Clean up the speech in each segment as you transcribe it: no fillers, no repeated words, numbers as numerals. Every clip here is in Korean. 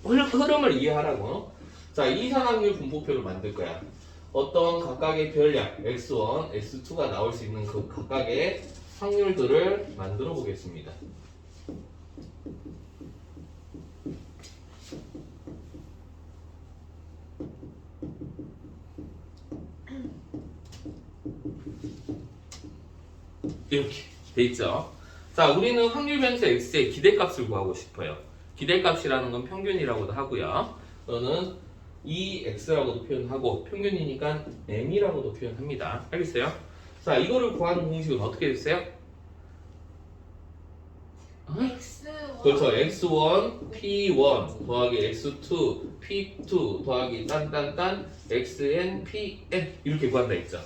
흐름을 이해하라고. 자, 이상확률 분포표를 만들 거야. 어떤 각각의 별량 x1, x2가 나올 수 있는 그 각각의 확률들을 만들어 보겠습니다. 이렇게 돼 있죠. 자, 우리는 확률 변수 x의 기대값을 구하고 싶어요. 기대값이라는 건 평균이라고도 하고요. 또는 EX라고도 표현하고 평균이니까 M이라고도 표현합니다. 알겠어요? 자, 이거를 구하는 공식은 어떻게 됐어요? X1 그렇죠. X1, P1 더하기 X2, P2 더하기 딴딴딴 XN, PN 이렇게 구한다 했죠.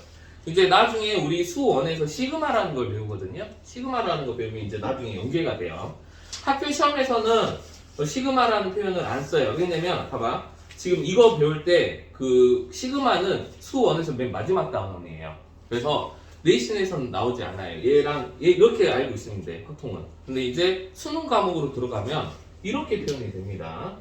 이제 나중에 우리 수1에서 시그마라는 걸 배우거든요. 시그마라는 거 배우면 이제 나중에 연계가 돼요. 학교 시험에서는 시그마라는 표현을 안 써요. 왜냐면 봐봐. 지금 이거 배울 때 그 시그마는 수1에서 맨 마지막 단원이에요. 그래서 내신에서는 나오지 않아요. 얘 이렇게 알고 있으면 돼, 확통은. 근데 이제 수능 과목으로 들어가면 이렇게 표현이 됩니다.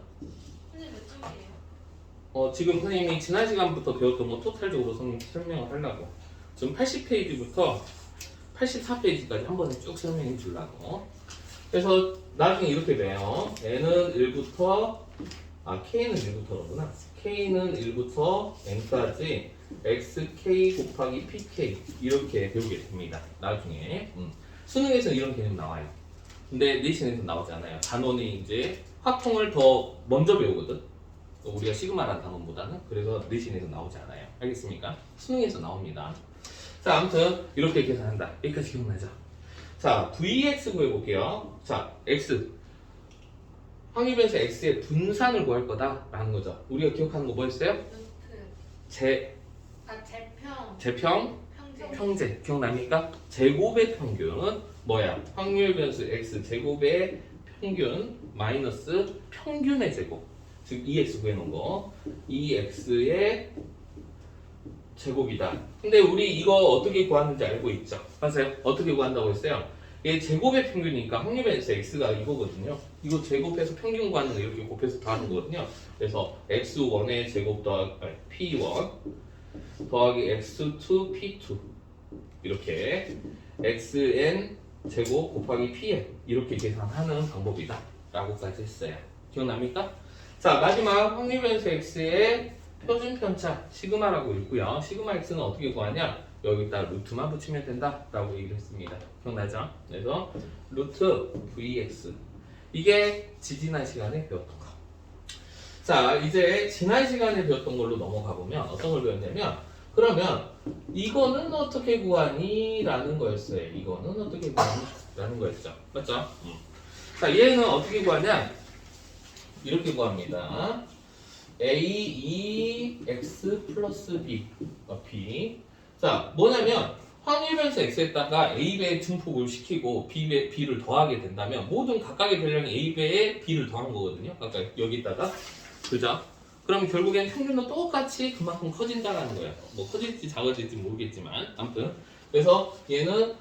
선생님 몇 쪽이에요? 지금 선생님이 지난 시간부터 배웠던 거 토탈적으로 설명을 하려고. 지금 80페이지부터 84페이지까지 한 번에 쭉 설명해 주려고. 그래서 나중에 이렇게 돼요. n은 1부터 k는 1부터구나. k는 1부터 n까지 xk 곱하기 pk 이렇게 배우게 됩니다. 나중에 수능에서는 이런 개념 나와요. 근데 내신에서 나오지 않아요. 단원이 이제 확통을 더 먼저 배우거든. 우리가 시그마라는 단원보다는. 그래서 내신에서 나오지 않아요. 알겠습니까? 수능에서 나옵니다. 자, 아무튼 이렇게 계산한다. 여기까지 기억나죠? 자, vx 구해볼게요. 자, x 확률변수 x의 분산을 구할 거다라는 거죠. 우리가 기억하는 거 뭐였어요? 루트 재평 제평, 평제 평제 기억납니까? 제곱의 평균은 뭐야? 확률변수 x 제곱의 평균 마이너스 평균의 제곱. 즉 2x 구해놓은 거 2x의 제곱이다. 근데 우리 이거 어떻게 구하는지 알고 있죠? 맞아요? 어떻게 구한다고 했어요? 얘 제곱의 평균이니까 확률변수 x가 이거거든요. 이거 제곱해서 평균 구하는 거 이렇게 곱해서 더하는 거거든요. 그래서 x1의 제곱 더하기 p1 더하기 x2 p2 이렇게 xn 제곱 곱하기 pn 이렇게 계산하는 방법이다 라고까지 했어요. 기억납니까? 자, 마지막 확률변수 x의 표준 편차 시그마라고 있고요. 시그마 x는 어떻게 구하냐? 여기다 루트만 붙이면 된다 라고 얘기를 했습니다. 기억나죠? 그래서 루트 vx 이게 지난 시간에 배웠던 거. 자, 이제 지난 시간에 배웠던 걸로 넘어가 보면 어떤 걸 배웠냐면 그러면 이거는 어떻게 구하니? 라는 거였어요. 이거는 어떻게 구하니? 라는 거였죠. 맞죠? 자, 얘는 어떻게 구하냐? 이렇게 구합니다. ax 플러스 b 자, 뭐냐면 확률변수 x에다가 a배의 증폭을 시키고 b를 더하게 된다면 모든 각각의 별량이 a배에 b를 더한 거거든요. 각각 여기다가 그죠? 그럼 결국엔 평균도 똑같이 그만큼 커진다라는 거예요. 뭐 커질지 작아질지 모르겠지만 아무튼 그래서 얘는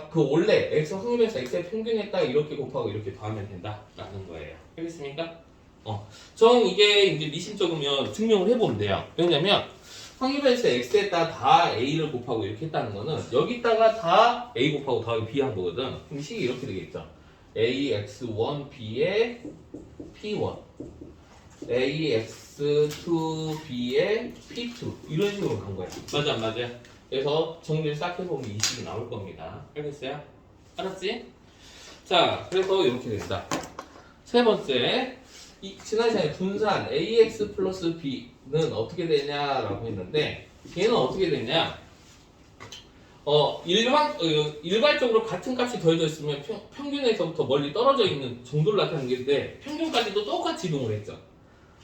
그 원래 x 확률변수 x의 평균에 딱 이렇게 곱하고 이렇게 더하면 된다라는 거예요. 알겠습니까? 정 이게 이제 미심쩍으면 증명을 해보면 돼요. 왜냐면 확률변수 x에다 다 a를 곱하고 이렇게 했다는 거는 여기다가 다 a 곱하고 더하기 b 한 거거든. 그럼 식이 이렇게 되겠죠. ax1b의 p1 ax2b의 p2 이런 식으로 간 거야. 맞아 안 맞아? 그래서 정리를 싹 해보면 이 식이 나올 겁니다. 알겠어요? 알았지? 자, 그래서 이렇게 된다. 세 번째, 지난 시간에 분산 ax 플러스 b는 어떻게 되냐라고 했는데 얘는 어떻게 되냐? 일괄적으로 같은 값이 더해져 있으면 평균에서부터 멀리 떨어져 있는 정도를 나타내는 건데 평균까지도 똑같이 이동을 했죠.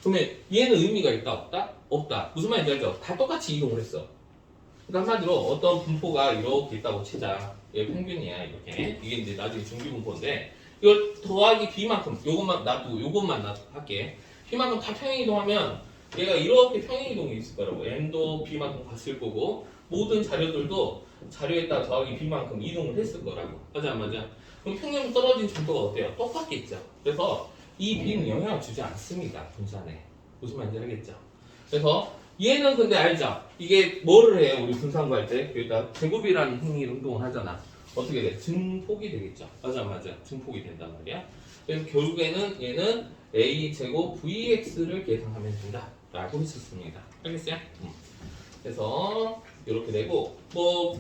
그러면 얘는 의미가 있다 없다? 없다. 무슨 말인지 알죠? 다 똑같이 이동을 했어. 그러니까 한마디로 어떤 분포가 이렇게 있다고 치자. 얘 평균이야 이렇게. 이게 이제 나중에 중기 분포인데 이걸 더하기 b만큼 요것만 할게. b만큼 다 평행 이동하면 얘가 이렇게 평행 이동이 있을 거라고. n도 b만큼 갔을 거고 모든 자료들도 자료에다 더하기 b만큼 이동을 했을 거라고. 맞아 안 맞아? 그럼 평균 떨어진 정도가 어때요? 똑같겠죠. 그래서 이 b는 영향을 주지 않습니다. 분산에. 무슨 말인지 알겠죠? 그래서 얘는 근데 알죠? 이게 뭐를 해요? 우리 분산 구할 때 여기다 제곱이라는 행동을 하잖아. 어떻게 돼? 증폭이 되겠죠? 맞아. 증폭이 된단 말이야. 그래서 결국에는 얘는 a 제곱 vx를 계산하면 된다 라고 했었습니다. 알겠어요? 그래서 이렇게 되고 뭐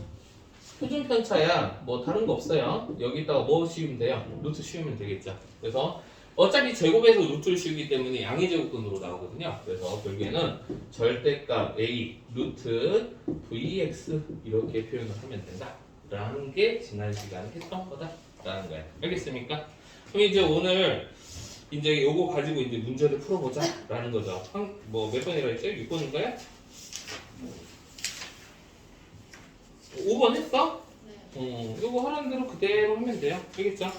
표준 편차야 뭐 다른 거 없어요. 여기다가 뭐 씌우면 돼요? 루트 씌우면 되겠죠. 그래서 어차피 제곱에서 루트를 씌우기 때문에 양의 제곱근으로 나오거든요. 그래서 결국에는 절대값 a 루트 vx 이렇게 표현을 하면 된다 라는 게 지난 시간에 했던 거다 라는 거야. 알겠습니까? 그럼 이제 오늘 이제 요거 가지고 이제 문제를 풀어보자 라는 거죠. 뭐 몇 번이라 했죠? 6번인가요? 5번 했어? 네. 요거 하라는 대로 그대로 하면 돼요. 알겠죠?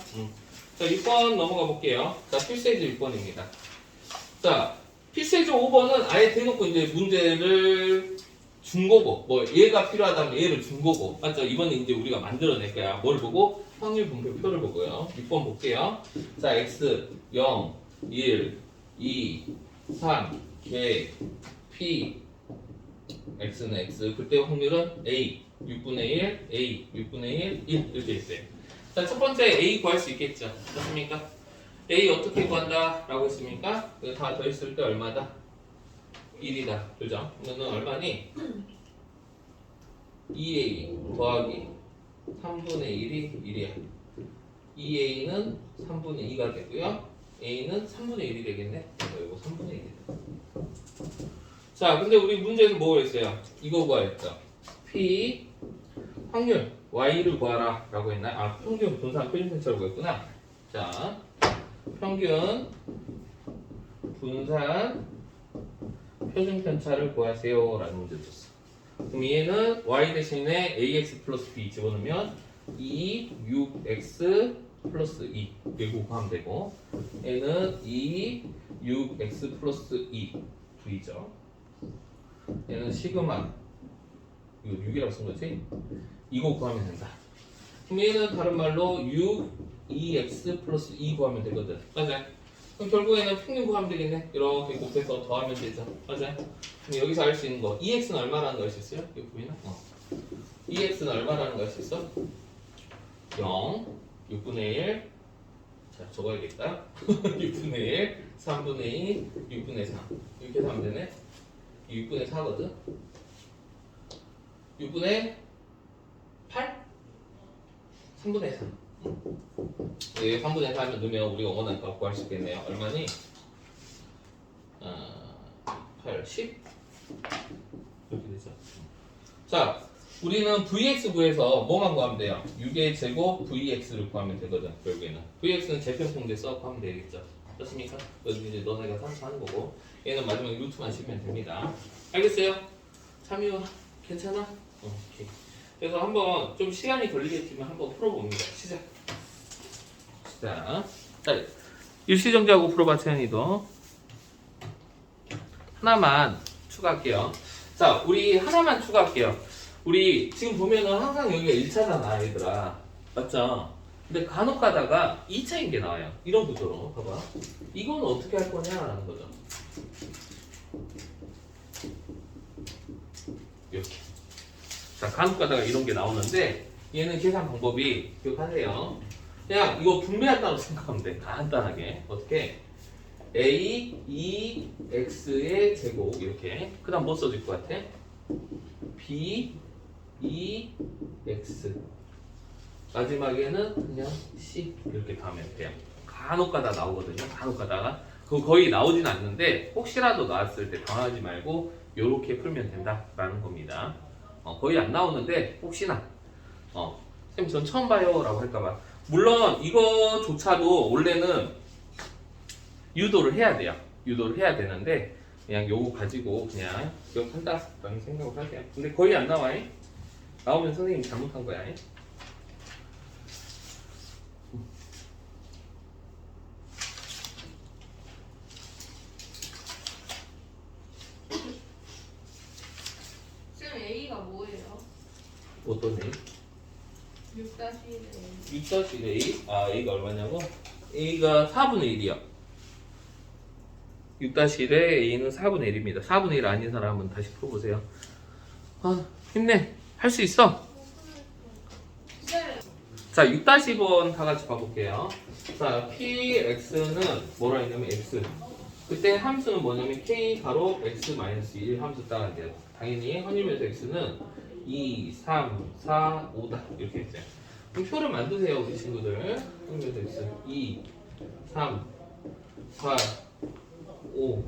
자, 6번 넘어가 볼게요. 자, 필수에즈 6번입니다. 자, 필수에즈 5번은 아예 대놓고 이제 문제를 준 거고, 뭐 얘가 필요하다면 얘를 준 거고, 맞죠? 이번에 이제 우리가 만들어낼 거야. 뭘 보고? 확률 분배표를 보고요. 6번 볼게요. 자, x 0, 1, 2, 3, 개, p, x는 x, 그때 확률은 a 6분의 1, a 6분의 1, 1 이렇게 있어요. 자, 첫 번째 a 구할 수 있겠죠? 맞습니까? a 어떻게 구한다? 라고 했습니까? 이거 다 더했을 때 얼마다? 1이다. 그죠? 그러면 얼마니? 2a 더하기 3분의 1이 1이야. 2a는 3분의 2가 되고요. a는 3분의 1이 되겠네. 이거 3분의 1이다. 자, 근데 우리 문제에서 뭐 했어요? 이거 구하였죠? p 확률 y를 구하라 라고 했나? 아, 평균 분산 표준 편차를 구했구나. 자, 평균 분산 표준 편차를 구하세요 라는 문제 줬어. 그럼 얘는 y 대신에 ax 플러스 b 집어넣으면 2, 6x 플러스 2 이거 구하면 되고, 얘는 2, 6x 플러스 2 v죠. 얘는 시그마 이거 6이라고 쓴 거지? 이거 구하면 된다. 그럼 얘는 다른 말로 6, 2x 플러스 2 구하면 되거든. 맞아요? 그럼 결국에는 평균 구하면 되겠네. 이렇게 곱해서 더하면 되죠. 맞아요? 그럼 여기서 알 수 있는 거 2x는 얼마라는 거 알 수 있어요? 이거 보이나? 2x는 얼마라는 거 알 수 있어? 0, 6분의 1. 자, 적어야겠다. 6분의 1, 3분의 2, 6분의 3. 이렇게 해서 하면 되네. 6분의 4거든. 6분의 8? 3분의 3. 예, 3분의 4 하면 넣으면 우리가 원하는 값 구할 수 있겠네요. 얼마니? 8, 10? 이렇게 되죠. 자, 우리는 vx 구해서 뭐만 구하면 돼요? 6의 제곱 vx를 구하면 되거든. 결국에는 vx는 재편통제 써서 하면 되겠죠. 그렇습니까? 여기 이제 너네가 산수하는 거고, 얘는 마지막에 루트만 씌우면 됩니다. 알겠어요? 참여 괜찮아? 오케이. 그래서 한번 좀 시간이 걸리겠지만 한번 풀어봅니다. 시작. 자, 일시정지하고 풀어봐. 채연이도 하나만 추가할게요. 자, 우리 하나만 추가할게요. 우리 지금 보면은 항상 여기가 1차잖아 얘들아, 맞죠? 근데 간혹 가다가 2차인 게 나와요. 이런 구조로 봐봐. 이건 어떻게 할 거냐라는 거죠. 이렇게. 자, 간혹 가다가 이런 게 나오는데 얘는 계산 방법이 기억하세요. 그냥 이거 분배한다고 생각하면 돼. 간단하게. 어떻게? a, 2, x의 제곱 이렇게. 그 다음 뭐 써줄 것 같아? b, 2, x. 마지막에는 그냥 c 이렇게 가면 돼요. 간혹 가다 나오거든요. 간혹 가다가. 그거 거의 나오진 않는데 혹시라도 나왔을 때 당하지 말고 이렇게 풀면 된다라는 겁니다. 거의 안 나오는데 혹시나 쌤 전 처음 봐요 라고 할까봐. 물론 이거조차도 원래는 유도를 해야 돼요. 유도를 해야 되는데 그냥 요거 가지고 그냥 기억한다 라는 생각을 하세요. 근데 거의 안 나와. 나오면 선생님이 잘못한 거야. 쌤 A가 뭐예요? 어떤 A? 6-1에 6-A? 아, A가 얼마냐고? A가 4분의 1이야. 6-1에 a는 4분의 1입니다. 4분의 1 아닌 사람은 다시 풀어보세요. 아, 힘내. 할 수 있어. 네. 자, 6-2번 다 같이 봐볼게요. 자, px는 뭐라 했냐면 x. 그때 함수는 뭐냐면 k 가로 x-1 함수 따라야 돼요. 당연히 확률면서 x는 2, 3, 4, 5다. 이렇게 했어요. 그럼 표를 만드세요, 우리 친구들. 확률면서 x. 2, 3, 4, 5,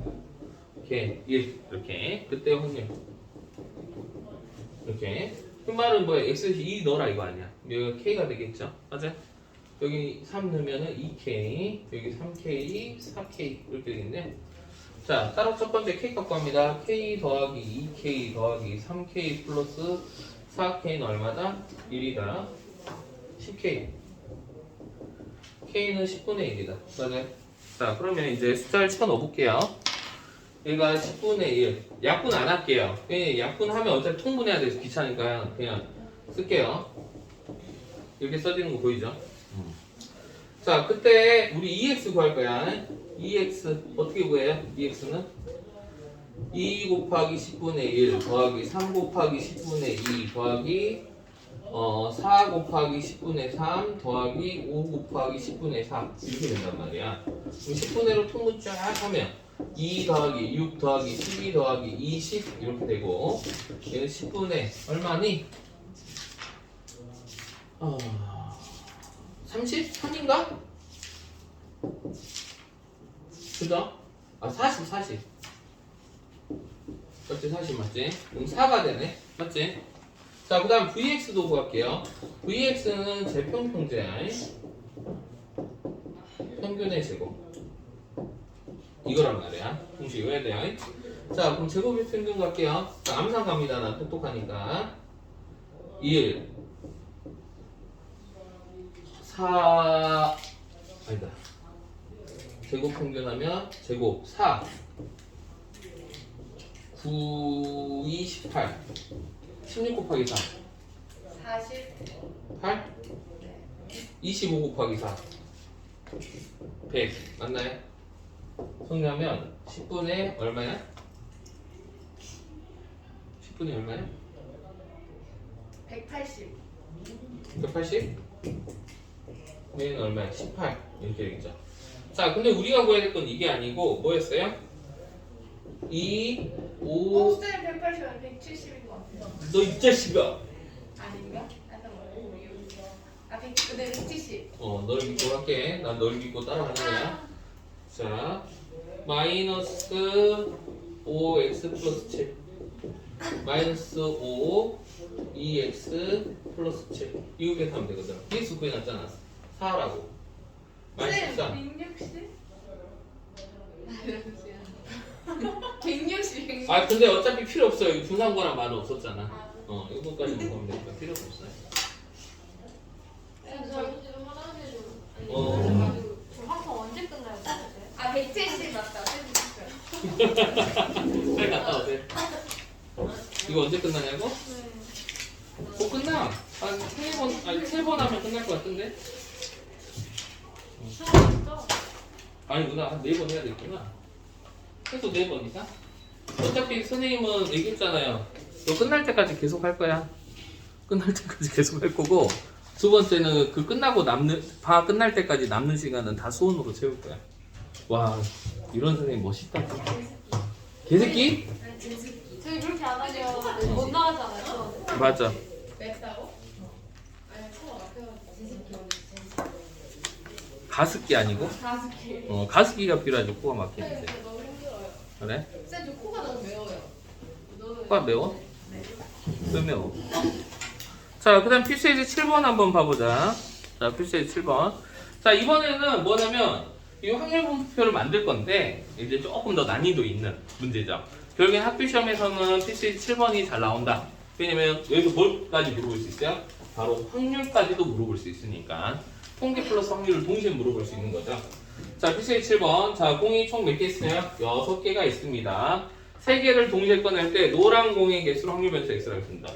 이렇게 1. 이렇게. 그때 확률. 이렇게. 그 말은 뭐야? x 2 넣어라 이거 아니야. 여기가 k가 되겠죠? 맞아요? 여기 3 넣으면은 2k, 여기 3k, 4k 이렇게 되겠네. 자, 따라 첫 번째 k 갖고 합니다. k 더하기 2k 더하기 3k 플러스 4k는 얼마다? 1이다. 10k. k는 10분의 1이다. 맞아요? 자, 그러면 이제 숫자를 쳐 넣어볼게요. 얘가 10분의 1. 약분 안 할게요. 약분하면 어차피 통분해야 돼서 귀찮으니까 그냥 쓸게요. 이렇게 써지는 거 보이죠? 자, 그때 우리 2x 구할 거야. 2x 어떻게 구해요? 2x는 2 곱하기 10분의 1 더하기 3 곱하기 10분의 2 더하기 4 곱하기 10분의 3 더하기 5 곱하기 10분의 4 이렇게 된단 말이야. 그럼 10분의 1로 통분 쫙 하면 2 더하기 6 더하기 12 더하기 20 이렇게 되고 얘는 10분의 얼마니? 33인가? 그죠? 40 맞지? 40 맞지? 그럼 4가 되네 맞지? 자, 그 다음 vx도 구할게요. vx는 제평평제야. 평균의 제곱 이거란 말이야. 동시에 외워야 돼요. 자, 그럼 제곱의 평균 갈게요. 자, 암산 갑니다. 나 똑똑하니까 1 4 아니다. 제곱 평균하면 제곱 4 9 2 18 16 곱하기 4 40. 8 25 곱하기 4 100 맞나요? 정리하면 10분의 얼마야? 10분의 얼마야? 180. 180? 얘는 얼마야? 18 이렇게 되겠죠. 자, 근데 우리가 구해야 될 건 이게 아니고 뭐였어요? 2, 5 쌤 180은 170인 것 같아요. 너 이 자식아! 아닌가? 근데 170. 널 믿고 할게. 난 널 믿고 따라가는 거야. 자, 마이너스 5x 플러스 7 마이너스 5 2x 플러스 7 이렇게 하면 되거든. px 구해놨잖아. 4라고 마이너스 14 160. 160. 아, 근데 어차피 필요 없어요. 분산거랑 말은 없었잖아. 이거까지 보면 되니까 필요가 없어요. 방송 언제 끝나요? 아 170 맞다. 빨리 갔다 오세요. 이거 언제 끝나냐고? 끝나. 한 3번, 아니 3번 하면 끝날 것 같은데? 아니 누나 한 4번 해야 되겠구나. 최소 4번 이상? 어차피 선생님은 얘기했잖아요. 너 끝날 때까지 계속 할 거야. 끝날 때까지 계속 할 거고 두 번째는 그 끝나고 방 끝날 때까지 남는 시간은 다 수원으로 채울 거야. 와, 이런 선생님 멋있다. 개새끼? 저희 그렇게 안 하면 못 나가잖아요. 맞아. 맵다고? 가습기 아니고? 가습기. 가습기가 필요하죠. 코가 막히는데. 너무 힘들어요. 그래? 쌤, 저 코가 너무 매워요. 코가 매워? 왜 매워? 자, 그 다음 필수예제 7번 한번 봐보자. 자, 필수예제 7번. 자, 이번에는 뭐냐면 이 확률분포표를 만들 건데 이제 조금 더 난이도 있는 문제죠. 결국엔 학교 시험에서는 필수예제 7번이 잘 나온다. 왜냐면 여기서 뭘까지 물어볼 수 있어요? 바로 확률까지도 물어볼 수 있으니까 통계 플러스 확률을 동시에 물어볼 수 있는 거죠. 자, 필수예제 7번. 자, 공이 총 몇 개 있어요? 6개가 있습니다. 3개를 동시에 꺼낼 때 노란 공의 개수를 확률 변수 x라고 했습니다.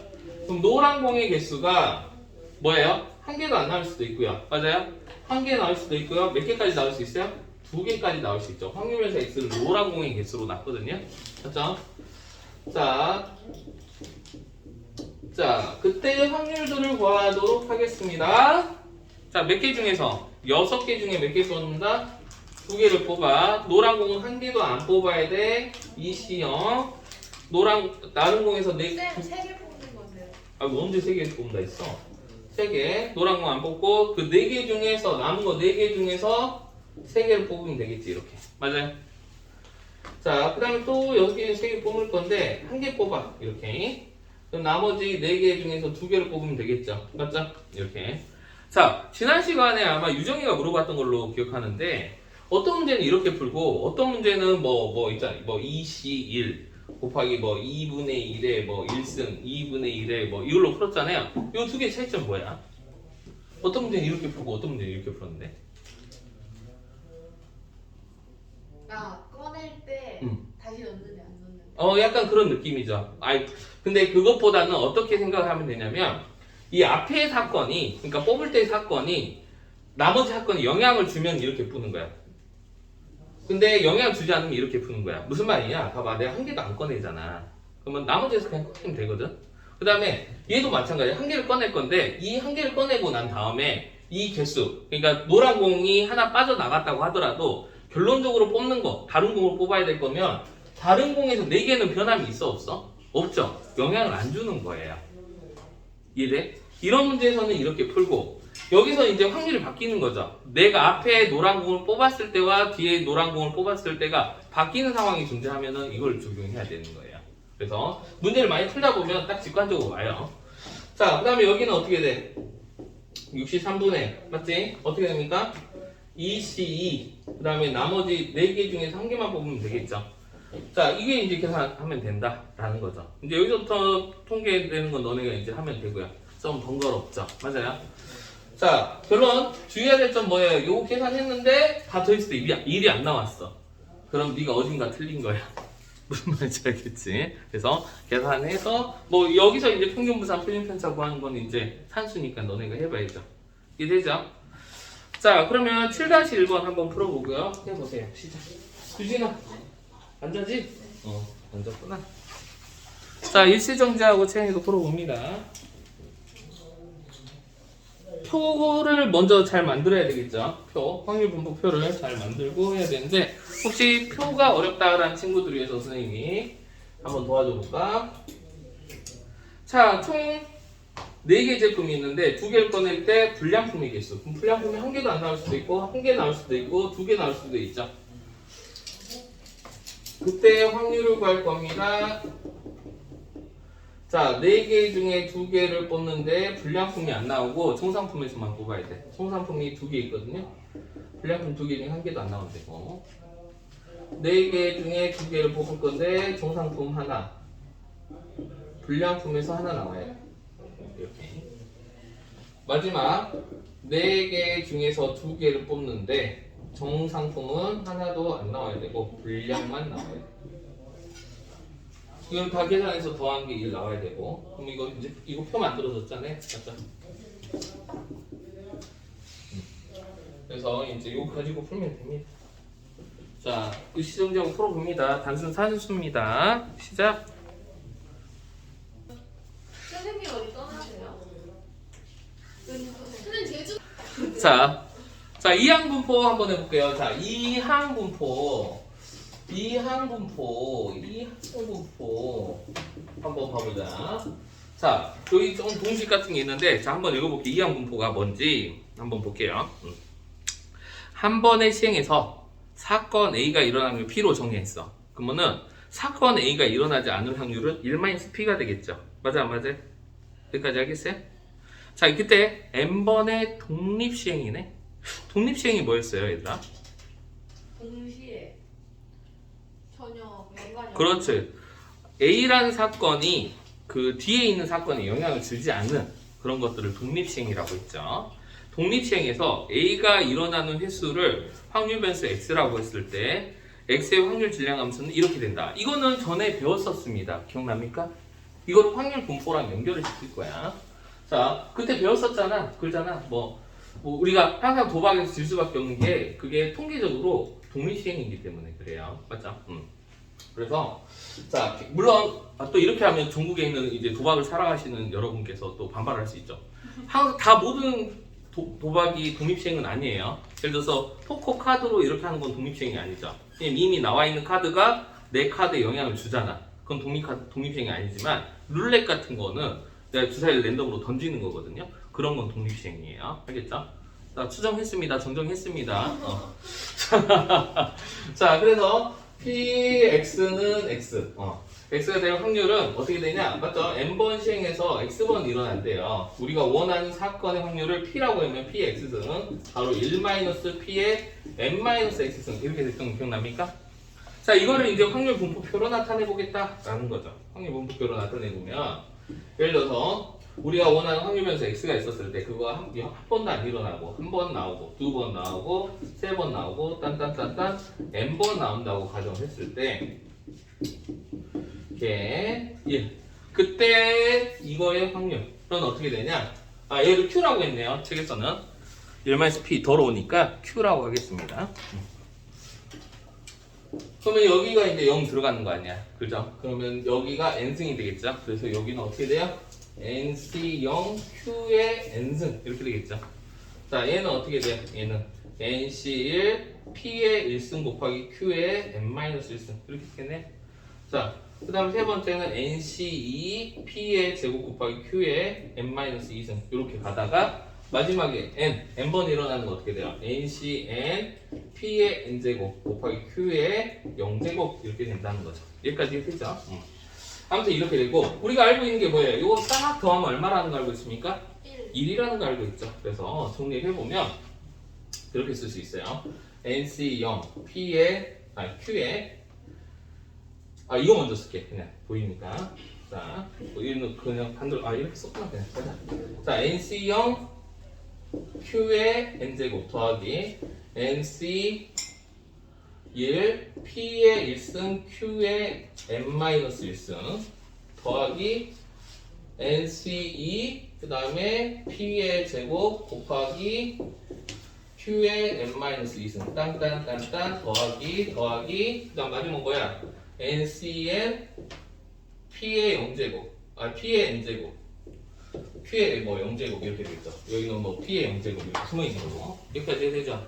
그럼 노란 공의 개수가 뭐예요? 한 개도 안 나올 수도 있고요. 맞아요? 한 개 나올 수도 있고요. 몇 개까지 나올 수 있어요? 2개까지 나올 수 있죠. 확률변수 x를 노란 공의 개수로 놨거든요. 맞죠? 자, 그때 확률들을 구하도록 하겠습니다. 자, 몇 개 중에서 6개 중에 몇 개 뽑는다? 2개를 뽑아. 노란 공은 1개도 안 뽑아야 돼. 이시영. 다른 공에서 4개. 쌤, 3개 뽑는 건데요. 아, 언제 3개 뽑는다 했어? 3개. 노란 공 안 뽑고 그 4개 중에서 남은 거 4개 중에서 3개를 뽑으면 되겠지. 이렇게. 맞아요? 자, 그 다음에 또 6개, 3개 뽑을 건데 1개 뽑아. 이렇게. 그럼 나머지 4개 중에서 2개를 뽑으면 되겠죠. 맞죠? 이렇게. 자, 지난 시간에 아마 유정이가 물어봤던 걸로 기억하는데 어떤 문제는 이렇게 풀고 어떤 문제는 있잖아요. 2C1 곱하기 2분의 1에 1승 2분의 1에 이걸로 풀었잖아요. 이 2개 차이점 뭐야? 어떤 문제는 이렇게 풀고 어떤 문제는 이렇게 풀었는데? 아, 꺼낼 때 다시 넣는데 안 넣는데. 약간 그런 느낌이죠. 근데 그것보다는 어떻게 생각을 하면 되냐면 이 앞에 사건이, 그러니까 뽑을 때 사건이 나머지 사건이 영향을 주면 이렇게 푸는 거야. 근데 영향 주지 않으면 이렇게 푸는 거야. 무슨 말이냐? 봐봐, 내가 1개도 안 꺼내잖아. 그러면 나머지에서 그냥 꺼내면 되거든. 그 다음에 얘도 마찬가지야. 1개를 꺼낼 건데 이 1개를 꺼내고 난 다음에 이 개수, 그러니까 노란 공이 하나 빠져나갔다고 하더라도 결론적으로 뽑는 거, 다른 공을 뽑아야 될 거면 다른 공에서 4개는 변함이 있어 없어? 없죠. 영향을 안 주는 거예요. 이해돼? 이런 문제에서는 이렇게 풀고 여기서 이제 확률이 바뀌는 거죠. 내가 앞에 노란 공을 뽑았을 때와 뒤에 노란 공을 뽑았을 때가 바뀌는 상황이 존재하면은 이걸 적용해야 되는 거예요. 그래서 문제를 많이 풀다 보면 딱 직관적으로 와요. 자, 그 다음에 여기는 어떻게 돼? 63분의 맞지? 어떻게 됩니까? 2C2 그 다음에 나머지 4개 중에서 1개만 뽑으면 되겠죠. 자, 이게 이제 계산하면 된다라는 거죠. 이제 여기서부터 통계되는 건 너네가 이제 하면 되고요. 좀 번거롭죠. 맞아요? 자, 결론 주의해야 될 점 뭐예요? 요거 계산했는데 다 더했을 때 일이 안 나왔어. 그럼 네가 어딘가 틀린 거야. 무슨 말인지 알겠지? 그래서 계산해서 여기서 이제 평균부산 표준편차 구하는 건 이제 산수니까 너네가 해봐야죠. 이해되죠? 자, 그러면 7-1번 한번 풀어보고요. 해보세요. 시작. 유진아, 앉아지? 앉았구나. 자, 일시정지하고 채영이도 풀어봅니다. 표를 먼저 잘 만들어야 되겠죠. 확률 분포표를 잘 만들고 해야 되는데 혹시 표가 어렵다라는 친구들 위해서 선생님이 한번 도와줘 볼까? 자, 총 4개 제품이 있는데 2개를 꺼낼 때 불량품의 개수. 그럼 불량품이 1개도 안 나올 수도 있고 1개 나올 수도 있고 2개 나올 수도 있죠. 그때 확률을 구할 겁니다. 자, 4개 중에 2개를 뽑는데 불량품이 안 나오고 정상품에서만 뽑아야 돼. 정상품이 2개 있거든요. 불량품 2개 중에 1개도 안 나오면 되고 4개 중에 2개를 뽑을 건데 정상품 하나, 불량품에서 하나 나와야 돼. 이렇게. 마지막 4개 중에서 2개를 뽑는데 정상품은 하나도 안 나와야 되고 불량만 나와야 돼. 이건 다 계산해서 더한 게 1 나와야 되고. 그럼 이거 표 만들어졌잖아요. 맞죠? 그래서 이제 이거 가지고 풀면 됩니다. 자, 의시정지하고 풀어봅니다. 단순 산수입니다. 시작. 선생님 어디 떠나세요? 선생님 제주. 자, 이항분포 한번 해볼게요. 자, 이항분포 한번 봐보자. 자, 여기 좀 공식 같은 게 있는데, 자, 한번 읽어볼게요. 이항분포가 뭔지 한번 볼게요. 한 번의 시행에서 사건 A가 일어나는 걸 P로 정의했어. 그러면은 사건 A가 일어나지 않을 확률은 1-P가 되겠죠. 맞아, 안 맞아? 여기까지 알겠어요? 자, 그때 N번의 독립시행이네. 독립시행이 뭐였어요, 얘들아? 동시에 전혀 연관이 그렇지. A라는 사건이 그 뒤에 있는 사건에 영향을 주지 않는 그런 것들을 독립시행이라고 했죠. 독립시행에서 A가 일어나는 횟수를 확률 변수 X라고 했을 때 X의 확률 질량 함수는 이렇게 된다. 이거는 전에 배웠었습니다. 기억납니까? 이거를 확률 분포랑 연결을 시킬 거야. 자, 그때 배웠었잖아. 그러잖아. 우리가 항상 도박에서 질 수밖에 없는 게 그게 통계적으로 독립시행이기 때문에 그래요. 맞죠? 그래서 자 물론 또 이렇게 하면 전국에 있는 이제 도박을 사랑하시는 여러분께서 또 반발할 수 있죠. 항상 다 모든 도박이 독립시행은 아니에요. 예를 들어서 포커 카드로 이렇게 하는 건 독립시행이 아니죠. 이미 나와 있는 카드가 내 카드에 영향을 주잖아. 그건 독립시행이 아니지만 룰렛 같은 거는 내가 주사위를 랜덤으로 던지는 거거든요. 그런 건 독립시행이에요. 알겠죠? 자, 추정했습니다. 정정했습니다. 자, 그래서 PX는 X. X가 될 확률은 어떻게 되냐? 맞죠? N번 시행해서 X번 일어난대요. 우리가 원하는 사건의 확률을 P라고 하면 PX승, 바로 1-P의 N-X승. 이렇게 됐던 거 기억납니까? 자, 이거를 이제 확률 분포표로 나타내 보겠다라는 거죠. 확률 분포표로 나타내 보면, 예를 들어서 우리가 원하는 확률 변수 X가 있었을 때 그거 한 번도 안 일어나고 한 번 나오고 두 번 나오고 세 번 나오고 딴딴딴딴 N번 나온다고 가정했을 때 이렇게 그때 이거의 확률은 어떻게 되냐? 얘를 Q라고 했네요. 책에서는 1-P 더러우니까 Q라고 하겠습니다. 그러면 여기가 이제 0 들어가는 거 아니야. 그죠? 그러면 여기가 N승이 되겠죠? 그래서 여기는 어떻게 돼요? NC0 Q의 N승 이렇게 되겠죠. 자, 얘는 어떻게 돼요? 얘는 NC1 P의 1승 곱하기 Q의 N-1승 이렇게 되겠네. 자, 그 다음 세 번째는 NC2 P의 제곱 곱하기 Q의 N-2승 이렇게 가다가 마지막에 N번 일어나는 거 어떻게 돼요? NCN P의 N제곱 곱하기 Q의 0제곱 이렇게 된다는 거죠. 여기까지 되죠? 아무튼 이렇게 되고 우리가 알고 있는 게 뭐예요? 이거 싹 더하면 얼마라는 거 알고 있습니까? 1이라는 거 알고 있죠. 그래서 정리해보면 이렇게 쓸 수 있어요. NC0 Q의 이거 먼저 쓸게. 그냥 보이니까. 자, 이거는 그냥 반대로 이렇게 썼구나. 그냥 가자. 자, NC0 Q의 N제곱 더하기 NC 1 P의 1승 Q의 N-1승 더하기 NC2 그 다음에 P의 제곱 곱하기 Q의 N-2승 딴딴딴딴 더하기 그 다음 마지막 뭐야? NCN P의 0제곱 P의 N제곱 Q의 0제곱 이렇게 되겠죠. 여기는 P의 0제곱 이렇게 숨어있는 거고 여기까지 해야 되죠.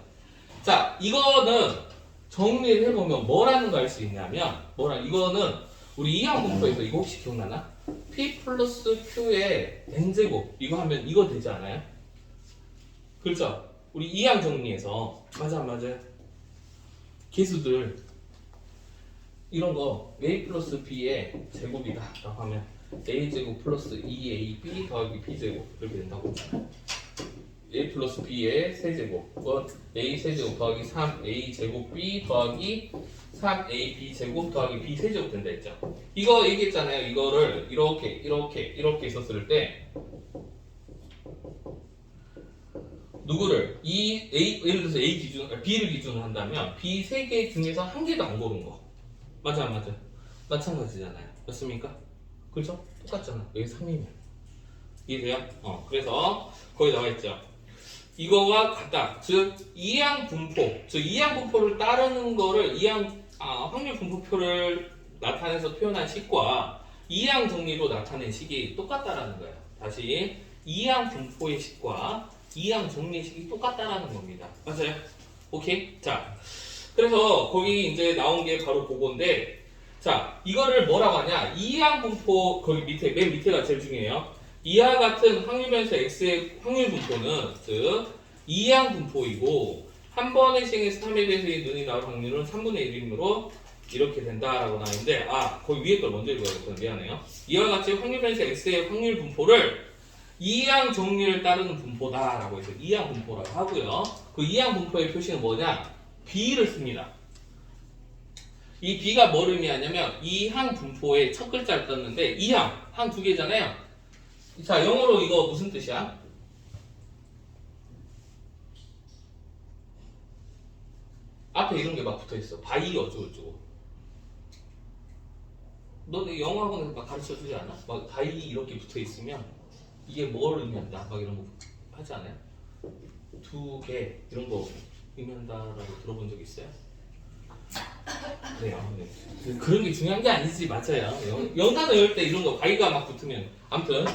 자, 이거는 정리를 해보면 뭐라는 걸 알 수 있냐면 이거는 우리 이항 분포에서 이거 혹시 기억나나? P 플러스 Q의 N제곱 이거 하면 이거 되지 않아요? 그렇죠? 우리 이항 정리해서 맞아요. 개수들 이런 거 A 플러스 B의 제곱이다 라고 하면 A제곱 플러스 2AB 더하기 B제곱 이렇게 된다고 했잖아요. A 플러스 B의 세제곱 A 세제곱 더하기 3A 제곱 B 더하기 3AB 제곱 더하기 B 세제곱 된다 했죠. 이거 얘기했잖아요. 이거를 이렇게 있었을 때 누구를 예를 들어서 B를 기준으로 한다면 B 3개 중에서 한 개도 안 고른 거 맞아 마찬가지잖아요. 맞습니까? 그렇죠? 똑같잖아. 여기 3이면 이해돼요? 그래서 거기 나와 있죠. 이거와 같다. 즉 이항 분포를 따르는 거를 확률 분포표를 나타내서 표현한 식과 이항 정리로 나타낸 식이 똑같다라는 거예요. 다시 이항 분포의 식과 이항 정리의 식이 똑같다라는 겁니다. 맞아요? 오케이? 자, 그래서 거기 이제 나온 게 바로 그건데, 자, 이거를 뭐라고 하냐? 이항 분포 거기 밑에 맨 밑에가 제일 중요해요. 이와 같은 확률 변수 x의 확률 분포는 즉 이항 분포이고 한 번의 시행에서 3에 대해서 눈이 나올 확률은 3분의 1이므로 이렇게 된다라고 나오는데 거기 위에 걸 먼저 읽어야겠구나. 미안해요. 이와 같이 확률 변수 x의 확률 분포를 이항 정리를 따르는 분포다라고 해서 이항 분포라고 하고요. 그 이항 분포의 표시는 뭐냐? b를 씁니다. 이 b가 뭘 의미하냐면 이항 분포의 첫 글자를 떴는데 이항 항 두 개잖아요. 자, 영어로 이거 무슨 뜻이야? 앞에 이런 게 막 붙어있어. 바이 어쩌고저쩌고. 너 영어 학원에서 막 가르쳐주지 않아? 막 바이 이렇게 붙어있으면 이게 뭘 의미한다? 막 이런 거 하지 않아요? 두 개 이런 거 의미한다라고 들어본 적 있어요? 그래요. 네. 그런 게 중요한 게 아니지, 맞아요. 영단어 외울 때 이런 거 과의가 막 붙으면 아무튼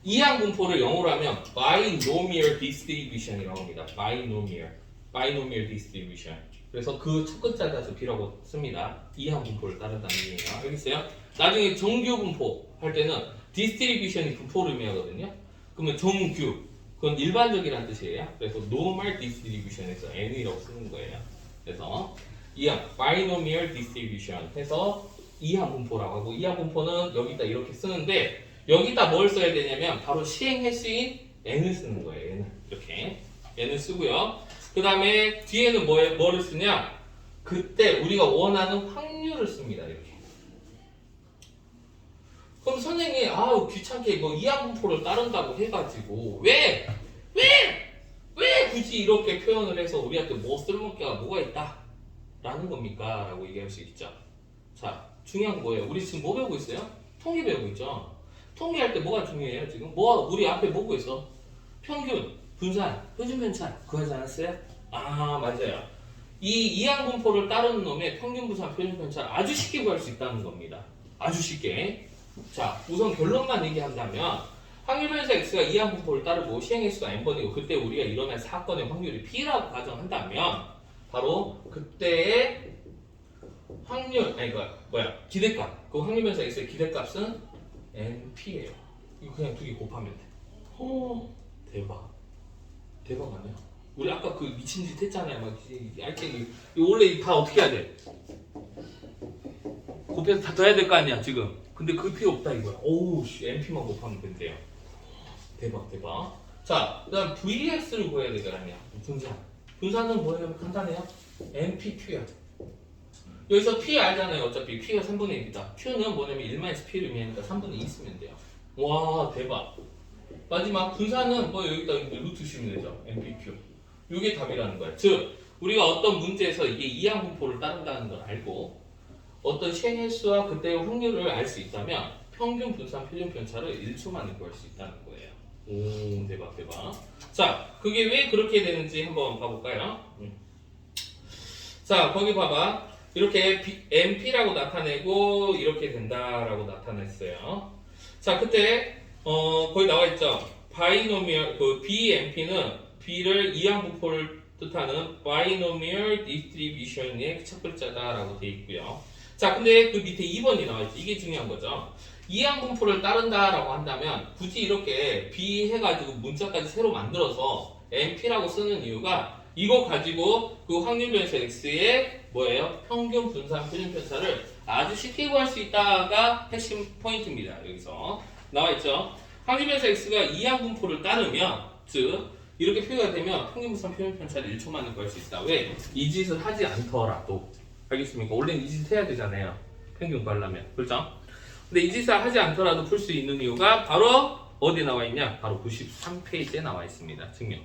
이항 분포를 영어로 하면 binomial distribution이라고 합니다. binomial distribution. 그래서 그 첫 글자가 저 B라고 씁니다. 이항 분포를 따른다는 얘기예요. 알겠어요? 나중에 정규 분포 할 때는 distribution이 분포를 의미하거든요. 그러면 정규 그건 일반적이라는 뜻이에요. 그래서 normal distribution에서 n이라고 쓰는 거예요. 그래서 이항 binomial distribution 해서 이항 분포라고 하고 이항 분포는 여기다 이렇게 쓰는데 여기다 뭘 써야 되냐면 바로 시행 횟수인 n을 쓰는 거예요. n을 이렇게 n을 쓰고요. 그 다음에 뒤에는 뭐를 쓰냐? 그때 우리가 원하는 확률을 씁니다. 이렇게. 그럼 선생님이 아우 귀찮게 뭐 이항 분포를 따른다고 해가지고 왜 굳이 이렇게 표현을 해서 우리한테 뭐 쓸모가 뭐가 있다 라는 겁니까? 라고 얘기할 수 있죠. 자, 중요한 거 뭐예요? 우리 지금 뭐 배우고 있어요? 통계 배우고 있죠. 통계할 때 뭐가 중요해요? 지금 우리 앞에 뭐 보고 있어? 평균, 분산, 표준편차 구하지 않았어요? 아, 맞아요. 이 이항 분포를 따르는 놈의 평균, 분산, 표준편차를 아주 쉽게 구할 수 있다는 겁니다. 아주 쉽게. 자, 우선 결론만 얘기한다면 확률변수 x가 이항 분포를 따르고 시행 횟수가 n번이고 그때 우리가 일어날 사건의 확률이 p라고 가정한다면 바로 그때의 확률 기대값 그 확률변수 x의 기대값은 np예요. 이거 그냥 두 개 곱하면 돼. 대박 아니야? 우리 아까 그 미친 짓 했잖아요. 막 알게 원래 다 어떻게 해야 돼? 곱해서 다 더해야 될 거 아니야 지금. 근데 그 필요 없다 이거야. 오우 np만 곱하면 된대요. 대박. 자, 그다음 vx를 구해야 되잖아요. 분산은 뭐예요? 간단해요. npq야. 여기서 p 알잖아요. 어차피 p가 3분의 1이다. q는 뭐냐면 1-p를 의미하니까 3분의 2 쓰면 돼요. 와 대박. 마지막 분산은 뭐 여기다 루트 씌우면 되죠. npq. 이게 답이라는 거야. 즉 우리가 어떤 문제에서 이게 이항 분포를 따른다는 걸 알고 어떤 시행 횟수와 그때의 확률을 알 수 있다면 평균, 분산, 표준 편차를 1초 만에 구할 수 있다는 거예요. 오 대박. 자 그게 왜 그렇게 되는지 한번 봐볼까요? 자 거기 봐봐. 이렇게 np라고 나타내고 이렇게 된다라고 나타냈어요. 자 그때 거기 나와 있죠. 바이노미얼 그 BNP는 B를 이항 분포를 뜻하는 바이노미얼 디스트리뷰션의 첫 글자다라고 되어 있고요. 자 근데 그 밑에 2번이 나와 있죠. 이게 중요한 거죠. 이항 분포를 따른다라고 한다면 굳이 이렇게 B 해가지고 문자까지 새로 만들어서 NP라고 쓰는 이유가 이거 가지고 그 확률변수 X의 뭐예요? 평균, 분산, 표준 편차를 아주 쉽게 구할 수 있다가 핵심 포인트입니다. 여기서 나와 있죠. 확률변수 X가 이항 분포를 따르면 즉 이렇게 표기가 되면 평균, 분산, 표준 편차를 1초 만에 구할 수 있다. 왜? 이 짓을 하지 않더라도 알겠습니까? 원래는 이 짓 해야 되잖아요. 평균 구하려면 그렇죠? 근데 이 짓을 하지 않더라도 풀 수 있는 이유가 바로 어디에 나와 있냐? 바로 93페이지에 나와 있습니다. 증명.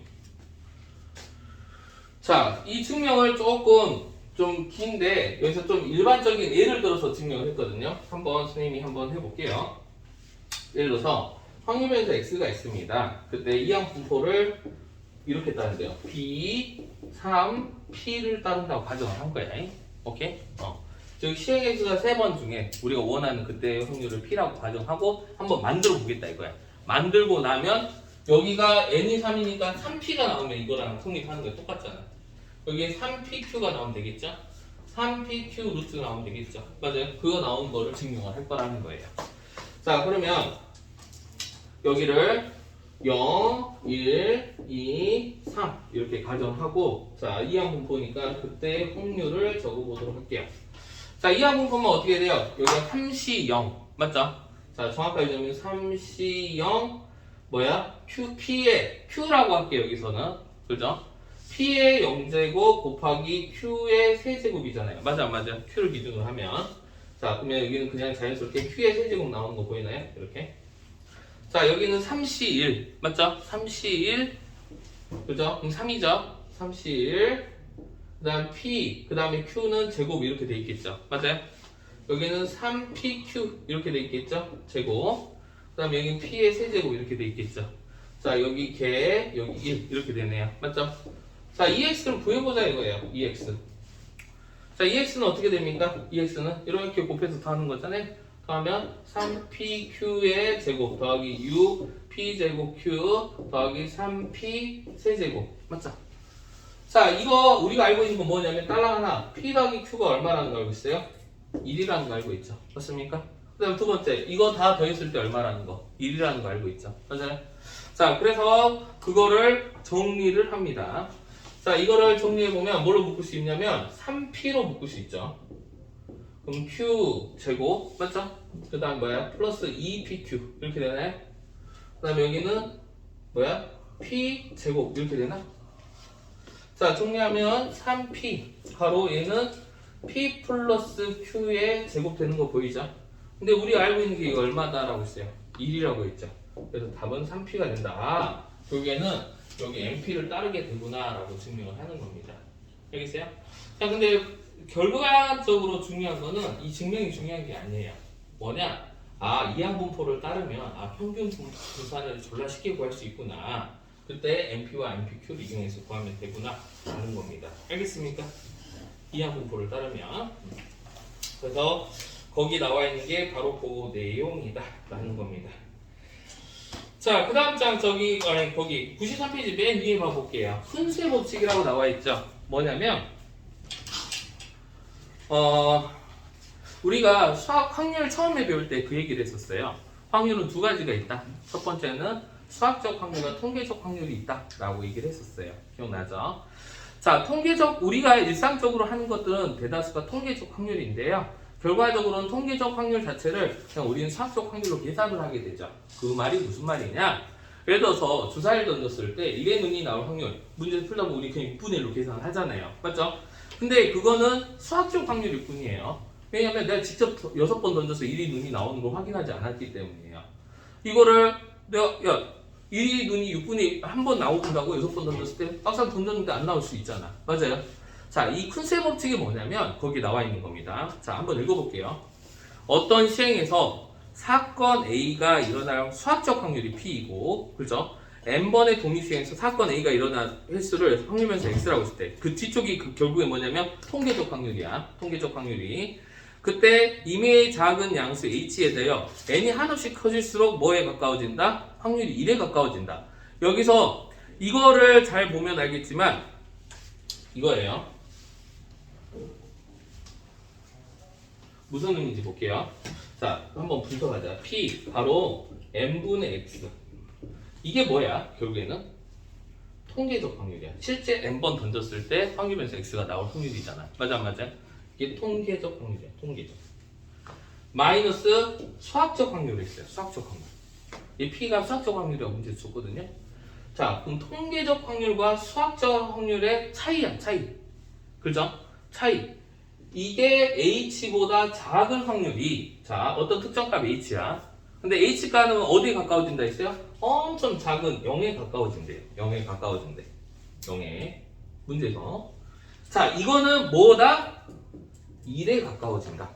자, 이 증명을 조금 좀 긴데 여기서 좀 일반적인 예를 들어서 증명을 했거든요. 선생님이 한번 해볼게요. 예를 들어서 확률변수 x가 있습니다. 그때 이항 분포를 이렇게 따른대요. b, 3, p를 따른다고 가정을 한 거야. 오케이? 즉 시행횟수가 3번 중에 우리가 원하는 그때의 확률을 p라고 가정하고 한번 만들어 보겠다 이거야. 만들고 나면 여기가 n이 3이니까 3p가 나오면 이거랑 성립하는 거 똑같잖아. 여기에 3pq가 나오면 되겠죠? 3pq 루트 나오면 되겠죠? 맞아요. 그거 나온 거를 증명을 할 거라는 거예요. 자 그러면 여기를 0, 1, 2, 3 이렇게 가정하고 자 이항 분포니까 그때 확률을 적어보도록 할게요. 자 이항 분포면 어떻게 돼요? 여기가 3시 0 맞죠? 자 정확하게 얘기하면 3시 0 뭐야? P의 Q라고 할게요. 여기서는 그죠? P의 0제곱 곱하기 Q의 세제곱이잖아요. 맞아. Q를 기준으로 하면 자 그러면 여기는 그냥 자연스럽게 Q의 세제곱 나오는 거 보이나요? 이렇게 자 여기는 3시 1 맞죠? 3시 1 그죠? 그럼 3이죠? 3시 1 그 다음 P 그 다음에 Q는 제곱 이렇게 돼 있겠죠? 맞아요? 여기는 3PQ 이렇게 돼 있겠죠? 제곱 그 다음에 여기는 P의 세제곱 이렇게 돼 있겠죠? 자 여기 개 여기 1 이렇게 되네요. 맞죠? 자 EX를 구해보자 이거예요. EX 자, EX는 어떻게 됩니까? EX는 이렇게 곱해서 더하는 거잖아요. 더하면 3PQ의 제곱 더하기 6P제곱 Q 더하기 3P 세제곱. 맞죠? 자, 이거 우리가 알고 있는 건 뭐냐면 달러 하나 P 더하기 Q가 얼마라는 거 알고 있어요? 1이라는 거 알고 있죠. 맞습니까? 그 다음 두 번째, 이거 다 더했을 때 얼마라는 거? 1이라는 거 알고 있죠. 맞아요? 자, 그래서 그거를 정리를 합니다. 자, 이거를 정리해보면 뭘로 묶을 수 있냐면 3P로 묶을 수 있죠. 그럼 Q 제곱, 맞죠? 그 다음 뭐야? 플러스 2PQ 이렇게 되나요? 그 다음에 여기는 뭐야? P 제곱 이렇게 되나? 자, 정리하면 3P 바로 얘는 P 플러스 Q의 제곱 되는 거 보이죠? 근데 우리 알고 있는 게 이거 얼마다라고 했어요? 1이라고 했죠. 그래서 답은 3P가 된다. 아, 결국에는 여기 MP를 따르게 되구나 라고 증명을 하는 겁니다. 알겠어요? 자, 근데 결과적으로 중요한 거는 이 증명이 중요한 게 아니에요. 뭐냐? 아, 이항분포를 따르면 아, 평균 분산을 졸라 쉽게 구할 수 있구나. 그때 MP와 MPQ를 이용해서 구하면 되구나 라는 겁니다. 알겠습니까? 이항분포를 따르면. 그래서 거기 나와 있는 게 바로 그 내용이다 라는 겁니다. 자, 그 다음 장 거기 93페이지 맨 위에 봐볼게요. 훈세 법칙이라고 나와 있죠. 뭐냐면 우리가 수학 확률 처음에 배울 때 그 얘기를 했었어요. 확률은 두 가지가 있다. 첫 번째는 수학적 확률과 통계적 확률이 있다 라고 얘기를 했었어요. 기억나죠? 자, 우리가 일상적으로 하는 것들은 대다수가 통계적 확률인데요. 결과적으로는 통계적 확률 자체를 그냥 우리는 수학적 확률로 계산을 하게 되죠. 그 말이 무슨 말이냐? 예를 들어서 주사위를 던졌을 때 1의 눈이 나올 확률, 문제를 풀다 보면 우리 그냥 6분의 1로 계산을 하잖아요. 맞죠? 근데 그거는 수학적 확률일 뿐이에요. 왜냐면 내가 직접 6번 던져서 1의 눈이 나오는 걸 확인하지 않았기 때문이에요. 이거를 내가 1의 눈이 6분의 1 한 번 나온다고 6번 던졌을 때 막상 던졌는데 안 나올 수 있잖아. 맞아요? 자, 이 쿤세 법칙이 뭐냐면 거기 나와 있는 겁니다. 자, 한번 읽어볼게요. 어떤 시행에서 사건 A가 일어날 수학적 확률이 P이고, 그죠? N번의 동일 시행에서 사건 A가 일어날 횟수를 확률면서 X라고 했을 때 그 뒤쪽이 결국에 뭐냐면 통계적 확률이야. 통계적 확률이. 그때 이미의 작은 양수 H에 대하여 N이 한없이 커질수록 뭐에 가까워진다? 확률이 1에 가까워진다. 여기서 이거를 잘 보면 알겠지만 이거예요. 무슨 의미인지 볼게요. 자, 한번 분석하자. P 바로 N분의 X. 이게 뭐야? 결국에는 통계적 확률이야. 실제 N번 던졌을 때 확률면서 X가 나올 확률이잖아. 맞아, 맞아? 이게 통계적 확률이야. 통계적. 마이너스 수학적 확률이 있어요. 수학적 확률. 이 P가 수학적 확률이라고 문제 줬거든요. 자, 그럼 통계적 확률과 수학적 확률의 차이야. 차이. 그죠? 차이. 이게 H보다 작은 확률이, 자, 어떤 특정 값 H야. 근데 H가는 어디에 가까워진다 했어요? 엄청 작은 0에 가까워진대요. 0에 가까워진대. 0에. 문제에서. 자, 이거는 뭐다? 1에 가까워진다.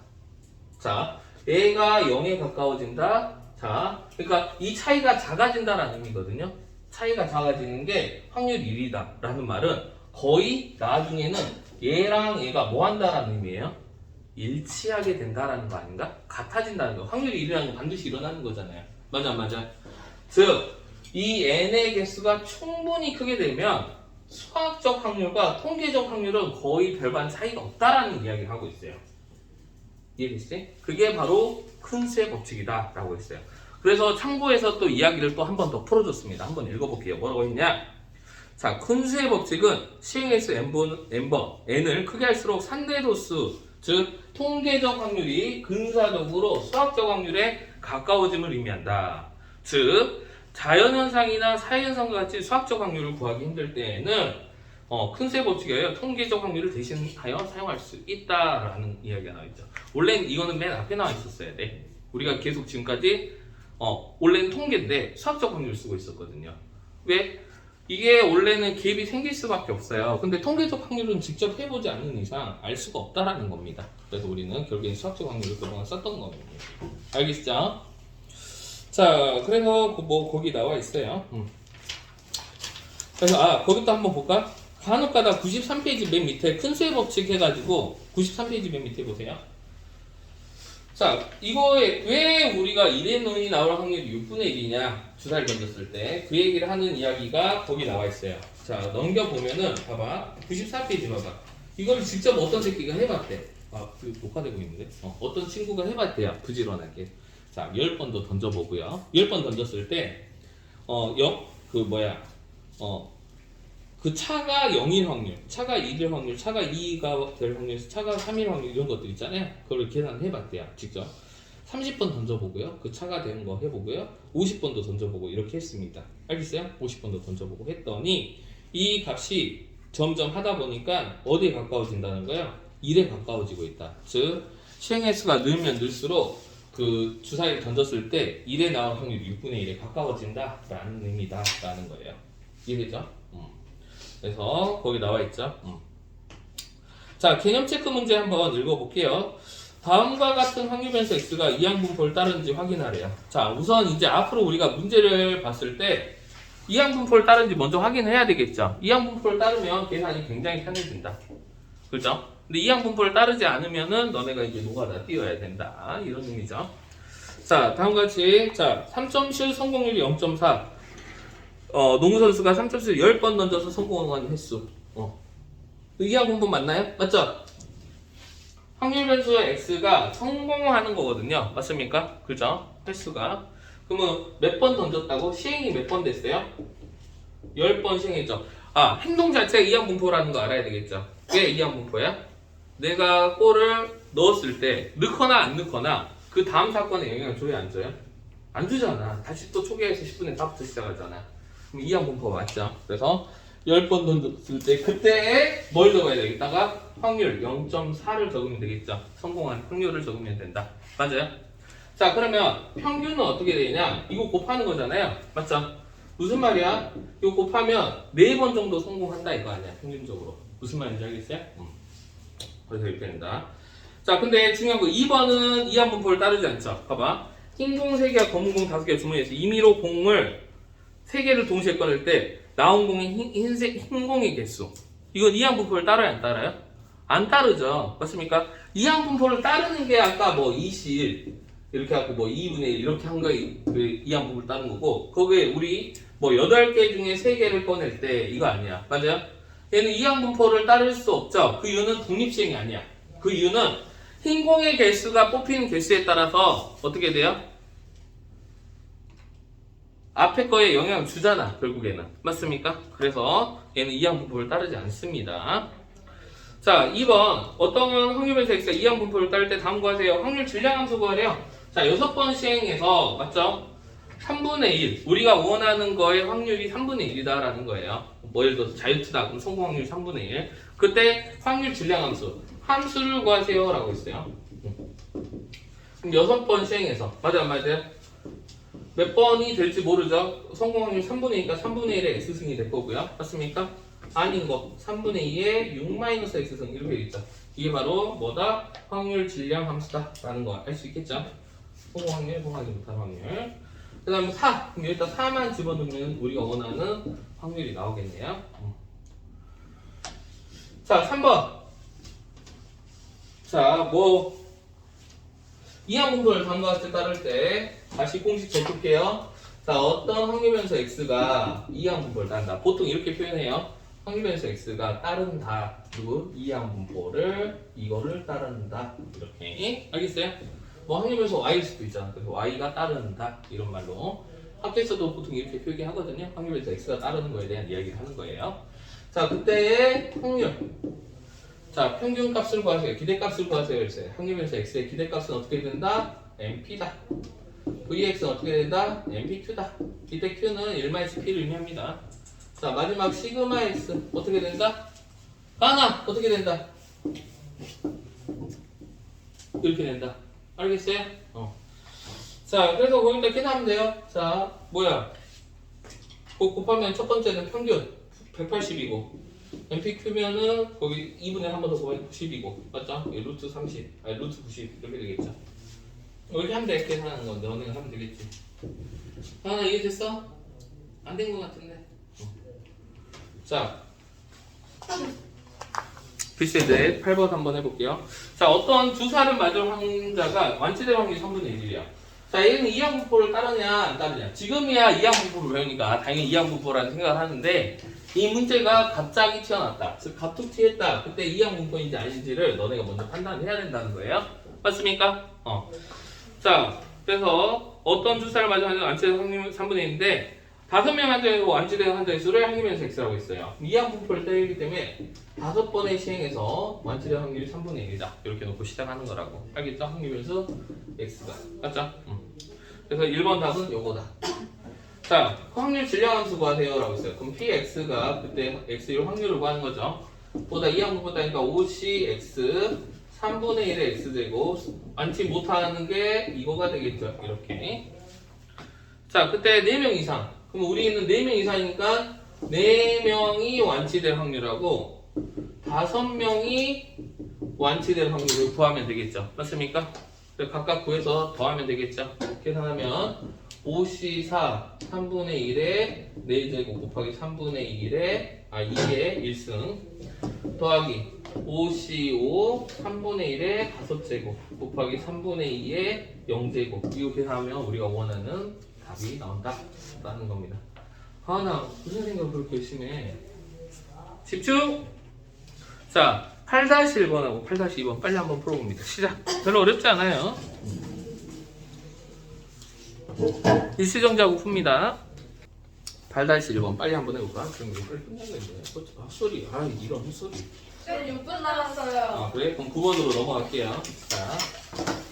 자, 얘가 0에 가까워진다. 자, 그러니까 이 차이가 작아진다라는 의미거든요. 차이가 작아지는 게 확률 1이다 라는 말은 거의 나중에는 얘랑 얘가 뭐 한다라는 의미예요? 일치하게 된다라는 거 아닌가? 같아진다는 거. 확률이 1이라는 건 반드시 일어나는 거잖아요. 맞아, 맞아. 즉, 이 n의 개수가 충분히 크게 되면 수학적 확률과 통계적 확률은 거의 별반 차이가 없다라는 이야기를 하고 있어요. 이해되시지? 그게 바로 쿤스의 법칙이다 라고 했어요. 그래서 참고해서 또 이야기를 또 한 번 더 풀어줬습니다. 한번 읽어볼게요. 뭐라고 했냐? 자, 쿤스의 법칙은 시행에서 n번, n을 크게 할수록 상대도수, 즉 통계적 확률이 근사적으로 수학적 확률에 가까워짐을 의미한다. 즉 자연현상이나 사회현상과 같이 수학적 확률을 구하기 힘들 때에는 쿤스의 법칙이에요. 통계적 확률을 대신하여 사용할 수 있다라는 이야기가 나와있죠. 원래는 이거는 맨 앞에 나와 있었어야 돼. 우리가 계속 지금까지 원래는 통계인데 수학적 확률을 쓰고 있었거든요. 왜? 이게 원래는 갭이 생길 수밖에 없어요. 근데 통계적 확률은 직접 해보지 않는 이상 알 수가 없다라는 겁니다. 그래서 우리는 결국엔 수학적 확률을 그동안 썼던 겁니다. 알겠죠? 자, 그래서 거기 나와 있어요. 그래서 거기도 한번 볼까? 간혹가다 93페이지 맨 밑에 큰 수의 법칙 해가지고 93페이지 맨 밑에 보세요. 자, 이거에 왜 우리가 1의 논이 나올 확률이 6분의 1이냐 주사를 던졌을 때 그 얘기를 하는 이야기가 거기 나와 있어요. 자, 넘겨보면은 봐봐 94페이지 봐봐. 이걸 직접 어떤 새끼가 해봤대. 아, 녹화되고 있는데 어떤 친구가 해봤대요. 부지런하게. 자, 10번도 던져보고요. 10번 던졌을 때 그 차가 0일 확률, 차가 1일 확률, 차가 2가 될 확률, 차가 3일 확률 이런 것들 있잖아요. 그걸 계산을 해봤대요. 직접. 30번 던져보고요. 그 차가 되는 거 해보고요. 50번도 던져보고 이렇게 했습니다. 알겠어요? 50번도 던져보고 했더니 이 값이 점점 하다 보니까 어디에 가까워진다는 거예요? 1에 가까워지고 있다. 즉 실행 횟수가 늘면 늘수록 그 주사위를 던졌을 때 1에 나올 확률이 6분의 1에 가까워진다 라는 의미다 라는 거예요. 이해되죠? 그래서 거기 나와 있죠. 자, 개념 체크 문제 한번 읽어볼게요. 다음과 같은 확률 변수 x가 이항분포를 따르는지 확인하래요. 자, 우선 이제 앞으로 우리가 문제를 봤을 때 이항분포를 따르는지 먼저 확인해야 되겠죠. 이항분포를 따르면 계산이 굉장히 편해진다. 그죠? 근데 이항분포를 따르지 않으면은 너네가 이제 노가다 띄워야 된다. 이런 의미죠. 자, 다음과 같이 자, 3점슛 성공률이 0.4. 농구 선수가 3점슛 10번 던져서 성공한 횟수. 이항분포 맞나요? 맞죠? 확률 변수 x가 성공하는 거거든요. 맞습니까? 그죠? 횟수가. 그러면 몇 번 던졌다고? 시행이 몇 번 됐어요? 10번 시행했죠. 아, 행동 자체가 이항분포라는 거 알아야 되겠죠. 왜 이항분포야? 내가 골을 넣었을 때 넣거나 안 넣거나 그 다음 사건에 영향을 줘야 안 줘요? 안 주잖아. 다시 또 초기에서 10분에 4부터 시작하잖아. 그럼 이항분포 맞죠? 그래서 10번 던졌을 때 그때에 뭘 적어야 되겠다가 확률 0.4를 적으면 되겠죠. 성공한 확률을 적으면 된다. 맞아요? 자, 그러면 평균은 어떻게 되냐? 이거 곱하는 거잖아요. 맞죠? 무슨 말이야? 이거 곱하면 4번 정도 성공한다 이거 아니야? 평균적으로. 무슨 말인지 알겠어요? 그래서 이렇게 된다. 자, 근데 중요한 거 2번은 이항분포를 따르지 않죠. 봐봐. 흰 공 3개와 검은 공 5개 주머니에서 임의로 공을 3개를 동시에 꺼낼 때 나온 공의 흰 공의 개수. 이건 이항분포를 따라요? 안 따라요? 안 따르죠. 맞습니까? 이항분포를 따르는 게 아까 뭐 20 이렇게 하고 뭐 2분의 1 이렇게 한 거에 그 이항분포를 따르는 거고 거기에 우리 뭐 8개 중에 3개를 꺼낼 때 이거 아니야. 맞아요? 얘는 이항분포를 따를 수 없죠. 그 이유는 독립시행이 아니야. 그 이유는 흰 공의 개수가 뽑히는 개수에 따라서 어떻게 돼요? 앞에 거에 영향을 주잖아. 결국에는. 맞습니까? 그래서 얘는 이항분포를 따르지 않습니다. 자, 2번 어떤 확률 변수 x가 이항분포를 따를 때 다음과 하세요. 확률 질량함수 구하래요. 자, 6번 시행해서 맞죠? 3분의 1 우리가 원하는 거의 확률이 3분의 1이다라는 거예요. 뭐 예를 들어서 자유투다 그럼 성공 확률 3분의 1 그때 확률 질량함수 함수를 구하세요 라고 했어요. 그럼 6번 시행해서 맞아 안 맞아요? 몇 번이 될지 모르죠. 성공 확률 3분의 2니까 3분의 1의 x승이 될 거고요. 맞습니까? 아닌 거 3분의 2의 6-x승 이렇게 되겠죠. 이게 바로 뭐다? 확률 질량 함수다 라는 거 알 수 있겠죠. 성공 확률, 성공하지 못한 확률. 그 다음에 4 그럼 여기다 4만 집어넣으면 우리가 원하는 확률이 나오겠네요. 자, 3번 자, 뭐 이항분포를 다음과 같이 따를 때 다시 공식 적을게요. 자, 어떤 확률 변수 x가 이항분포를 따른다. 보통 이렇게 표현해요. 확률 변수 x가 따른다. 그리고 이항분포를 이거를 따른다. 이렇게 알겠어요? 뭐 확률 변수 y일 수도 있잖아. 그래서 y가 따른다. 이런 말로 학교에서도 보통 이렇게 표기하거든요. 확률 변수 x가 따르는 거에 대한 이야기를 하는 거예요. 자, 그때의 확률. 자, 평균 값을 구하세요. 기대값을 구하세요. 이랬어요. 확률 변수 x의 기대값은 어떻게 된다? np다. vx는 어떻게 된다? npq다. 이때 q는 1-p를 의미합니다. 자, 마지막 시그마 x 어떻게 된다? 하나 어떻게 된다? 이렇게 된다. 알겠어요? 자, 그래서 거기다 계산하면 돼요. 자, 뭐야? 곱하면 첫 번째는 평균 180이고 npq면은 거기 2분의 1 번 더 곱하면 90이고 맞죠? 루트 30, 아니 루트 90 이렇게 되겠죠. 이렇게 하면 돼. 계산하는 건데 너네가 하면 되겠지. 하나 이해됐어? 안 된 것 같은데. 자, 필세대 8번 한번 해볼게요. 자, 어떤 주사를 맞을 확률자가 완치될 확률이 3분의 1이야. 자, 얘는 이항분포를 따르냐 안 따르냐. 지금이야 이항분포를 배우니까 당연히 이항분포라는 생각을 하는데 이 문제가 갑자기 튀어났다. 즉 갑툭 튀었다. 그때 이항분포인지 아닌지를 너네가 먼저 판단해야 된다는 거예요. 맞습니까? 자, 그래서 어떤 주사를 맞으면 완치될 확률은 3분의 1인데 5명 환자이고 완치된 환자의 수를 항유변에서 X라고 했어요. 이항분포를 때리기 때문에 5번의 시행에서 완치된 확률이 3분의 1이다. 이렇게 놓고 시작하는 거라고. 알겠죠? 항유변수 X가. 맞죠? 그래서 1번 답은 요거다. 자, 확률 질량함수 구하세요 라고 했어요. 그럼 Px가 그때 X의 확률을 구하는 거죠. 보다 이항분포 따니까 5CX 3분의 1의 X제곱 완치 못하는 게 이거가 되겠죠. 이렇게. 자, 그때 4명 이상. 그럼 우리는 4명 이상이니까 4명이 완치될 확률하고 5명이 완치될 확률을 구하면 되겠죠. 맞습니까? 그래서 각각 구해서 더하면 되겠죠. 계산하면 5C4 3분의 1에 4제곱 곱하기 3분의 2의 1승 더하기 5C5 3분의 1에 5제곱 곱하기 3분의 2의 0제곱 이거 계산하면 우리가 원하는 답이 나온다라는 겁니다. 나 무슨 생각을 그렇게 열심히 해? 집중! 자, 8-1번하고 8-2번 빨리 한번 풀어봅니다. 시작! 별로 어렵지 않아요. 일시정지하고 풉니다. 8-1번 빨리 한번 해볼까? 그럼 이거 빨리 끝나겠네. 헛소리. 이런 헛소리. 쌤 6분 남았어요. 그래? 그럼 9번으로 넘어갈게요. 자,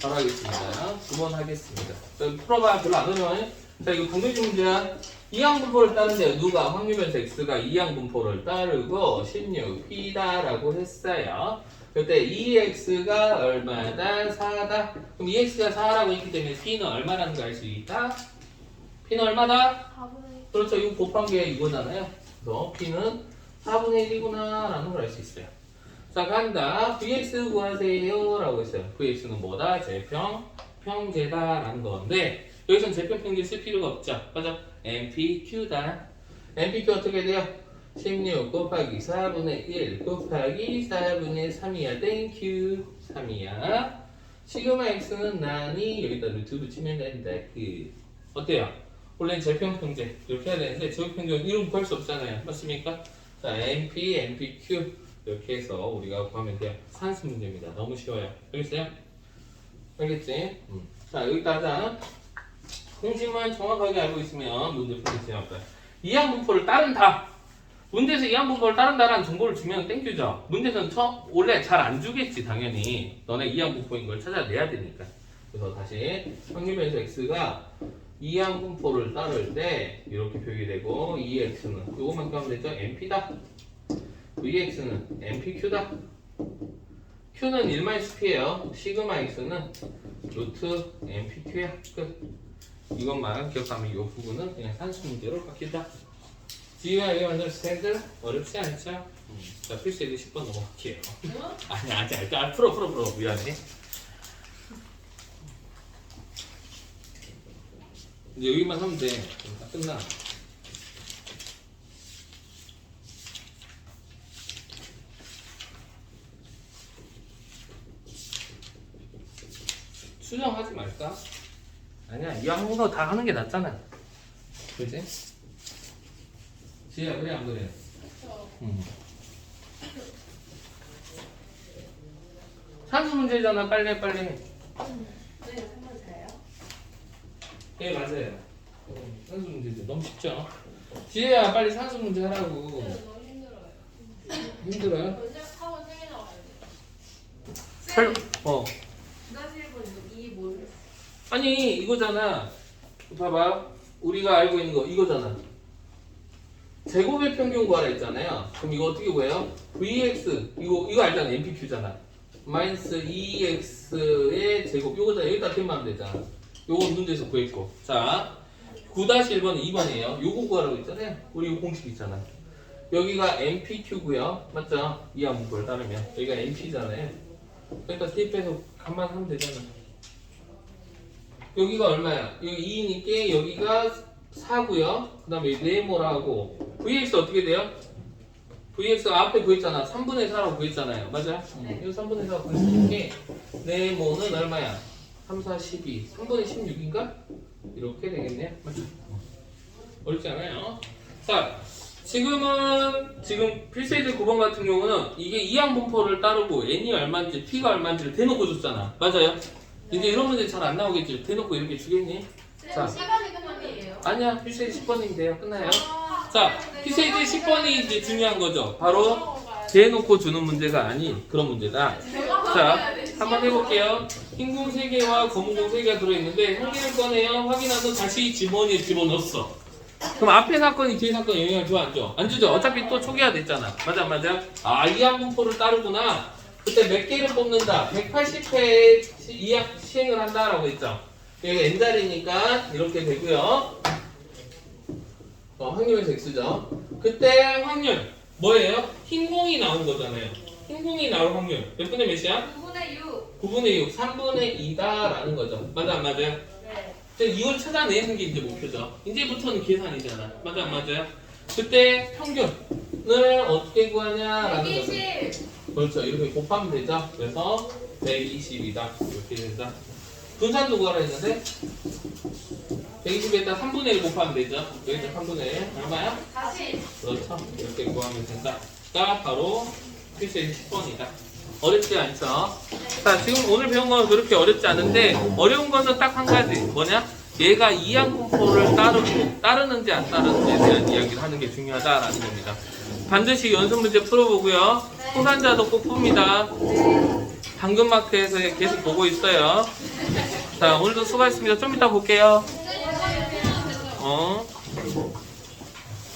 바로 하겠습니다. 9번 하겠습니다. 자, 풀어봐. 별로 안 어려워요. 자, 이거 동대지 문제야. 이항분포를 따른대요. 누가? 확률변수 X가 이항분포를 따르고 16P다라고 했어요. 그때 2X가 얼마다? 4다. 그럼 2X가 4라고 했기 때문에 P는 얼마라는 걸 알 수 있다? P는 얼마다? 4분의 그렇죠. 이거 곱한 게 이거잖아요. 그래서 P는 4분의 1이구나 라는 걸 알 수 있어요. 자, 간다. Vx 구하세요 라고 했어요. Vx는 뭐다? 제평, 평제다 라는 건데 여기서는 제평 평균 쓸 필요가 없죠. 맞아? MPQ다. MPQ 어떻게 돼요? 16 곱하기 4분의 1 곱하기 4분의 3이야. 땡큐. 3이야. 시그마 X는 나니 여기다 루트 붙이면 된다. 어때요? 원래는 제평평제 이렇게 해야 되는데 제평평제는 이름 구할 수 없잖아요. 맞습니까? 자, MP, MPQ 이렇게 해서 우리가 구하면 돼요. 산수 문제입니다. 너무 쉬워요. 알겠어요? 알겠지? 자, 여기다 하자. 공식만 정확하게 알고 있으면 문제 풀기 시작할 이항분포를 따른다. 문제에서 이항분포를 따른다라는 정보를 주면 땡큐죠. 문제에서는 원래 잘 안 주겠지 당연히. 너네 이항분포인 걸 찾아내야 되니까. 그래서 다시 확률변수 X가 이항분포를 따를 때 이렇게 표기 되고 EX는 요것만큼 하면 되죠. MP다. VX는 MPQ다. Q는 1-P예요. 시그마 X는 루트 MPQ야. 끝. 이것만 기억하면 이 부분은 그냥 산수 문제로 바뀐다. 지우야 이거 완전 스탠드 어렵지 않죠? 자, 필수에도 10번 넘어갈게요. 아니 풀어 미안해. 이제 여기만 하면 돼. 다 끝나. 수정하지 말까? 아니야, 이 항목도 다 하는 게 낫잖아. 그지? 지혜야, 그래, 안 그래? 산수 문제잖아, 빨리 해. 네, 한번 잘해요. 예, 맞아요. 산수 문제죠. 너무 쉽죠? 지혜야, 빨리 산수 문제 하라고. 너무 힘들어요. 힘들어요? 언제 하고 생일 나와야 설, 부가실 분 이 모르겠어. 아니, 이거잖아. 봐봐. 우리가 알고 있는 거, 이거잖아. 제곱의 평균 구하라 했잖아요. 그럼 이거 어떻게 구해요? Vx, 이거 알잖아. MPQ잖아. 마이너스 2x의 제곱, 요거잖아. 여기다填하면 되잖아. 요거 문제에서 구했고. 자, 9-1번은 2번이에요. 요거 구하라고 했잖아요. 우리 요 공식 있잖아. 여기가 MPQ고요. 맞죠? 이항분포를 따르면. 여기가 MP잖아요. 그러니까 대입해서 간만 하면 되잖아. 여기가 얼마야? 여기 2니까 여기가 4고요. 그 다음에 네모라고. VX 어떻게 돼요? VX가 앞에 구했잖아. 3분의 4라고 구했잖아요. 맞아요? 네. 이거 3분의 4 구했으니까 네모는 얼마야? 3, 4, 12. 3분의 16인가? 이렇게 되겠네요. 맞죠? 어렵지 않아요. 자, 지금 필세이즈 9번 같은 경우는 이게 이항분포를 따르고 n이 얼마인지 p가 얼마인지를 대놓고 줬잖아. 맞아요? 이제 이런 문제 잘 안 나오겠지? 대놓고 이렇게 주겠니? 자. 시간이 끝났네요. 아니야, 필세이즈 10번이면 돼요. 끝나요. 자, 필세이즈 10번이 이제 중요한 거죠. 바로 대놓고 주는 문제가 아닌 그런 문제다. 자, 한번 해볼게요. 흰 공 3개와 검은 공 3개가 들어있는데 한 개를 꺼내요. 확인하고 다시 주머니에 집어넣었어. 그럼 앞에 사건이 뒤에 사건에 영향을 줘, 안 줘? 안 주죠. 어차피 또 초기화 됐잖아. 맞아, 맞아. 아, 이항분포를 따르구나. 그때 몇 개를 뽑는다. 180회 이항 시행을 한다라고 했죠. 여기 n자리니까 이렇게 되고요. 확률에서 x죠. 그때 확률 뭐예요? 흰 공이 나온 거잖아요. 흰 공이 나올 확률 몇 분의 몇이야? 9분의 6. 9분의 6, 3분의 2다라는 거죠. 맞아, 안 맞아요? 네. 이걸 찾아내는 게 이제 목표죠. 이제부터는 계산이잖아. 맞아, 안 맞아요? 그때 평균을 어떻게 구하냐라는 거죠. 120. 그렇죠. 이렇게 곱하면 되죠. 그래서 120이다. 이렇게 된다. 분산도 구하라 했는데 120에다 3분의 1 곱하면 되죠. 여기서 3분의 1 얼마야? 40. 그렇죠. 이렇게 구하면 된다.가 바로 필수의 10번이다. 어렵지 않죠? 자, 지금 오늘 배운 건 그렇게 어렵지 않은데 어려운 거는 딱 한 가지. 뭐냐? 얘가 이항분포를 따르는지 안 따르는지에 대한 이야기를 하는 게 중요하다라는 겁니다. 반드시 연습 문제 풀어보고요. 소산자도 꼭 풉니다. 당근마크에서 계속 보고 있어요. 자, 오늘도 수고하셨습니다. 좀 이따 볼게요.